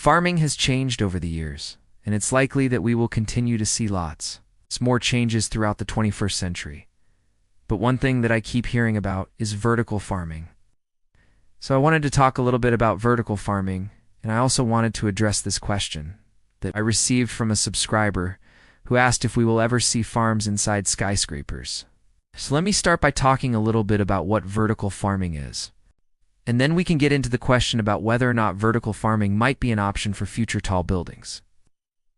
Farming has changed over the years, and it's likely that we will continue to see lots more changes throughout the 21st century. But one thing that I keep hearing about is vertical farming. So I wanted to talk a little bit about vertical farming, and I also wanted to address this question that I received from a subscriber who asked if we will ever see farms inside skyscrapers. So let me start by talking a little bit about what vertical farming is. And then we can get into the question about whether or not vertical farming might be an option for future tall buildings.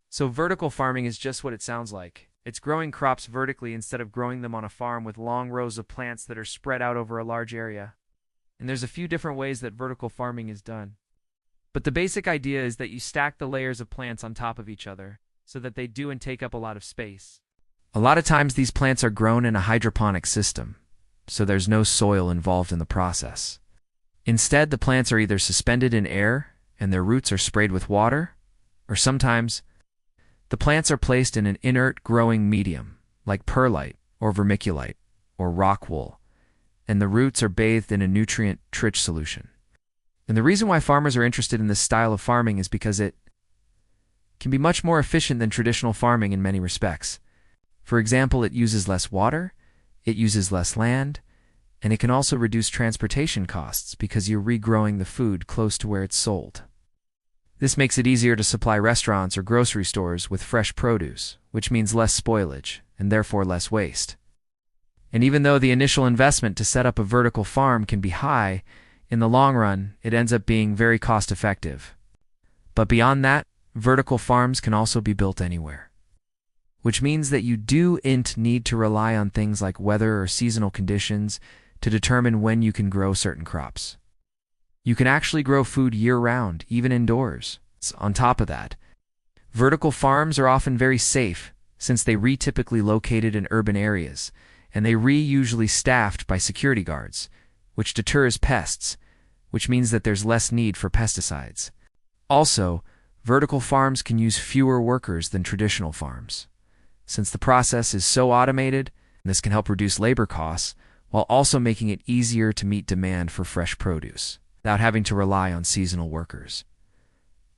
So vertical farming is just what it sounds like. It's growing crops vertically instead of growing them on a farm with long rows of plants that are spread out over a large area. And there's a few different ways that vertical farming is done. But the basic idea is that you stack the layers of plants on top of each other so that they do and take up a lot of space. A lot of times these plants are grown in a hydroponic system, so there's no soil involved in the process. Instead, the plants are either suspended in air and their roots are sprayed with water, or sometimes the plants are placed in an inert growing medium, like perlite or vermiculite or rock wool, and the roots are bathed in a nutrient-rich solution. And the reason why farmers are interested in this style of farming is because it can be much more efficient than traditional farming in many respects. For example, it uses less water, it uses less land, and it can also reduce transportation costs because you're regrowing the food close to where it's sold. This makes it easier to supply restaurants or grocery stores with fresh produce, which means less spoilage and therefore less waste. And even though the initial investment to set up a vertical farm can be high, in the long run, it ends up being very cost-effective. But beyond that, vertical farms can also be built anywhere, which means that you don't need to rely on things like weather or seasonal conditions to determine when you can grow certain crops. You can actually grow food year-round, even indoors. On top of that, vertical farms are often very safe since they typically located in urban areas, and they usually staffed by security guards, which deters pests, which means that there's less need for pesticides. Also, vertical farms can use fewer workers than traditional farms. Since the process is so automated, this can help reduce labor costs while also making it easier to meet demand for fresh produce without having to rely on seasonal workers.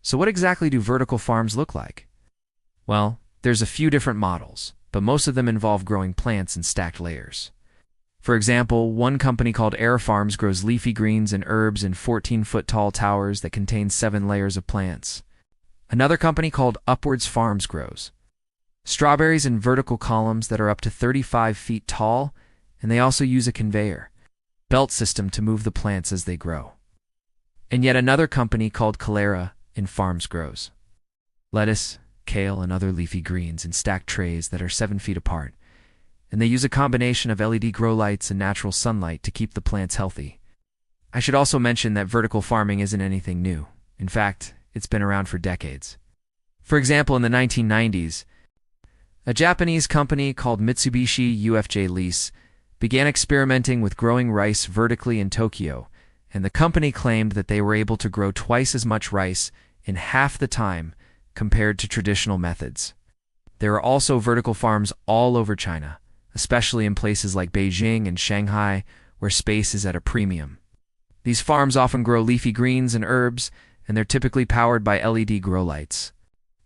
So what exactly do vertical farms look like? Well, there's a few different models, but most of them involve growing plants in stacked layers. For example, one company called Air Farms grows leafy greens and herbs in 14-foot-tall towers that contain 7 layers of plants. Another company called Upwards Farms grows strawberries in vertical columns that are up to 35 feet tall, and they also use a conveyor belt system to move the plants as they grow. And yet another company called Calera in Farms grows lettuce, kale, and other leafy greens in stacked trays that are 7 feet apart, and they use a combination of LED grow lights and natural sunlight to keep the plants healthy. I should also mention that vertical farming isn't anything new. In fact, it's been around for decades. For example, in the 1990s, a Japanese company called Mitsubishi UFJ Lease began experimenting with growing rice vertically in Tokyo, and the company claimed that they were able to grow twice as much rice in half the time compared to traditional methods. There are also vertical farms all over China, especially in places like Beijing and Shanghai, where space is at a premium. These farms often grow leafy greens and herbs, and they're typically powered by LED grow lights.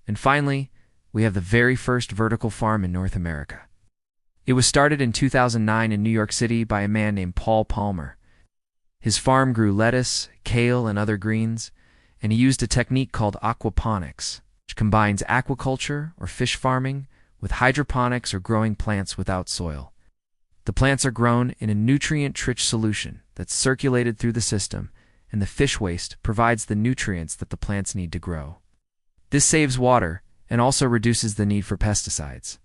And finally, we have the very first vertical farm in North America. It was started in 2009 in New York City by a man named Paul Palmer. His farm grew lettuce, kale, and other greens, and he used a technique called aquaponics, which combines aquaculture or fish farming with hydroponics or growing plants without soil. The plants are grown in a nutrient-rich solution that's circulated through the system, and the fish waste provides the nutrients that the plants need to grow. This saves water and also reduces the need for pesticides.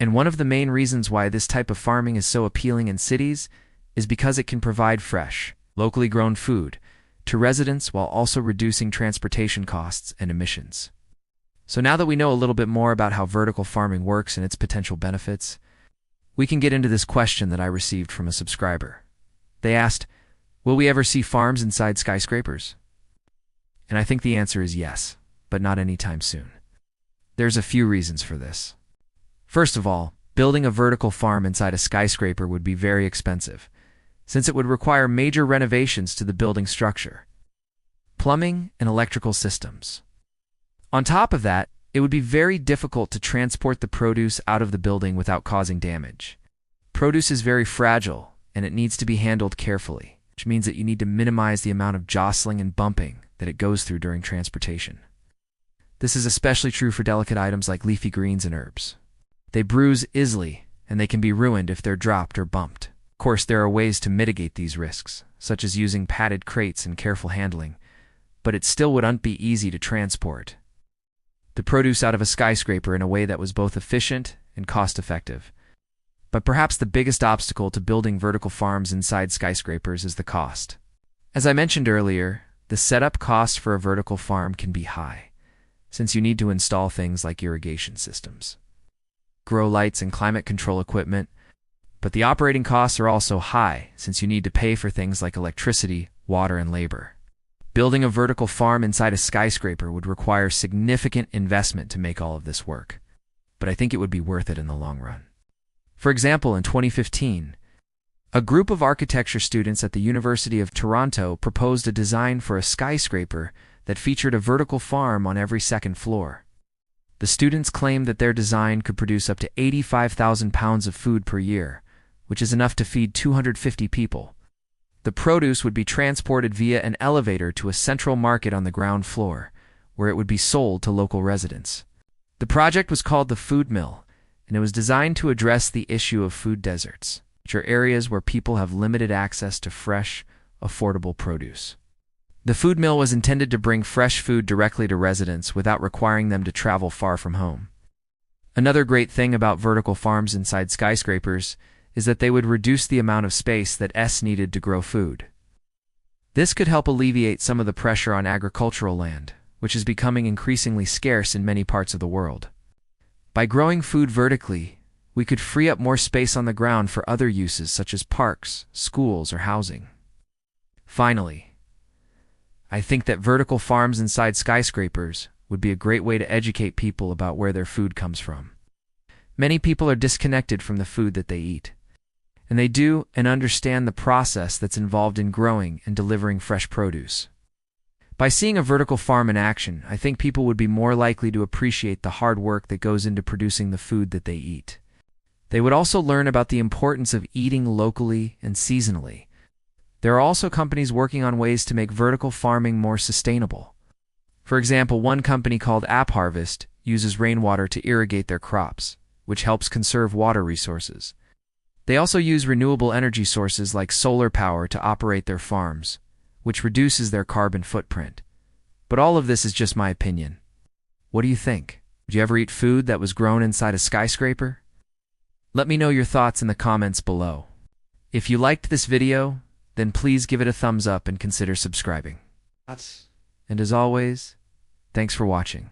And one of the main reasons why this type of farming is so appealing in cities is because it can provide fresh, locally grown food to residents while also reducing transportation costs and emissions. So now that we know a little bit more about how vertical farming works and its potential benefits, we can get into this question that I received from a subscriber. They asked, will we ever see farms inside skyscrapers? And I think the answer is yes, but not anytime soon. There's a few reasons for this. First of all, building a vertical farm inside a skyscraper would be very expensive, since it would require major renovations to the building structure, plumbing, and electrical systems. On top of that, it would be very difficult to transport the produce out of the building without causing damage. Produce is very fragile, and it needs to be handled carefully, which means that you need to minimize the amount of jostling and bumping that it goes through during transportation. This is especially true for delicate items like leafy greens and herbs. They bruise easily, and they can be ruined if they're dropped or bumped. Of course, there are ways to mitigate these risks, such as using padded crates and careful handling, but it still wouldn't be easy to transport the produce out of a skyscraper in a way that was both efficient and cost-effective. But perhaps the biggest obstacle to building vertical farms inside skyscrapers is the cost. As I mentioned earlier, the setup cost for a vertical farm can be high, since you need to install things like irrigation systems, grow lights, and climate control equipment. But the operating costs are also high, since you need to pay for things like electricity, water, and labor. Building a vertical farm inside a skyscraper would require significant investment to make all of this work, but I think it would be worth it in the long run. For example, in 2015, a group of architecture students at the University of Toronto proposed a design for a skyscraper that featured a vertical farm on every second floor. The students claimed that their design could produce up to 85,000 pounds of food per year, which is enough to feed 250 people. The produce would be transported via an elevator to a central market on the ground floor, where it would be sold to local residents. The project was called the Food Mill, and it was designed to address the issue of food deserts, which are areas where people have limited access to fresh, affordable produce. The food mill was intended to bring fresh food directly to residents without requiring them to travel far from home. Another great thing about vertical farms inside skyscrapers is that they would reduce the amount of space that is needed to grow food. This could help alleviate some of the pressure on agricultural land, which is becoming increasingly scarce in many parts of the world. By growing food vertically, we could free up more space on the ground for other uses such as parks, schools, or housing. Finally, I think that vertical farms inside skyscrapers would be a great way to educate people about where their food comes from. Many people are disconnected from the food that they eat, and they do and understand the process that's involved in growing and delivering fresh produce. By seeing a vertical farm in action, I think people would be more likely to appreciate the hard work that goes into producing the food that they eat. They would also learn about the importance of eating locally and seasonally. There are also companies working on ways to make vertical farming more sustainable. For example, one company called AppHarvest uses rainwater to irrigate their crops, which helps conserve water resources. They also use renewable energy sources like solar power to operate their farms, which reduces their carbon footprint. But all of this is just my opinion. What do you think? Would you ever eat food that was grown inside a skyscraper? Let me know your thoughts in the comments below. If you liked this video, then please give it a thumbs up and consider subscribing. And as always, thanks for watching.